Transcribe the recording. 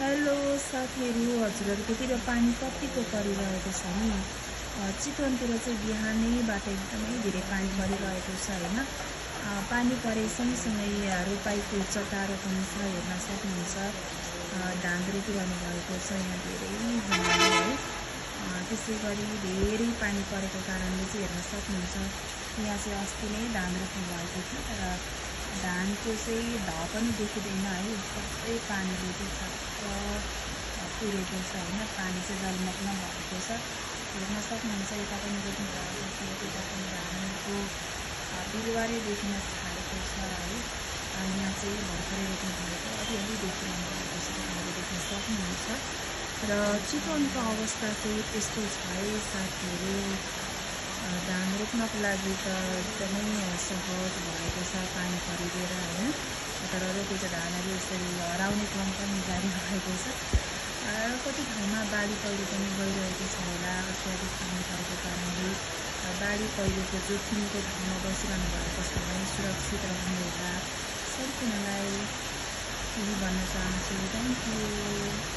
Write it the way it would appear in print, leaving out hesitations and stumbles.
Hello साथीहरू, हजुरहरूकोतिर पानी कतिको परिरहेको छ नि? चितवनतिर चाहिँ बिहानैबाट एकदमै धेरै पानी परिरहेको छ होइन। पानी परे सँगसँगै रोपाइँको उच्चतारो पनि छ, हेर्न सक्नुहुन्छ। धान रोपिरहनु भएको छ यहाँ धेरैजनाले है। त्यसै गरी धेरै पानी परेको कारणले चाहिँ हेर्न सक्नुहुन्छ यहाँ चाहिँ अस्ति नै धान रोप्नु भएको थियो, तर धानको चाहिँ ध पनि देखिँदैन है। सबै पानीले चाहिँ ठ्याक्क पुरेको छ होइन। पानी चाहिँ जलमग्न भएको छ, हेर्न सक्नुहुन्छ। यता पनि रोप्नु भएको थियो, त्यता पनि धानको बिरुवाले देखिन थालेको छ है। यहाँ चाहिँ भर्खरै रोप्नु भएको अलिअलि देखिरहनु भएको छ, तपाईँले देख्न सक्नुहुन्छ। र चितवनको अवस्था चाहिँ यस्तो छ है साथीहरू। धान रोप्नको लागि त एकदमै सहज भएको छ पानी परिदिएर होइन, तर रोपेको धानहरू यसरी हराउने क्रम पनि जारी भएको छ। कति ठाउँमा बाढी पहिरो पनि गइरहेको छ होला। अत्याधिक पानी परेको कारणले बाढी पहिरोको जोखिमको ठाउँमा बसिरहनु भएको छ भने सुरक्षित रहनुहोला। सबैजनालाई यही भन्न चाहन्छु। Thank you.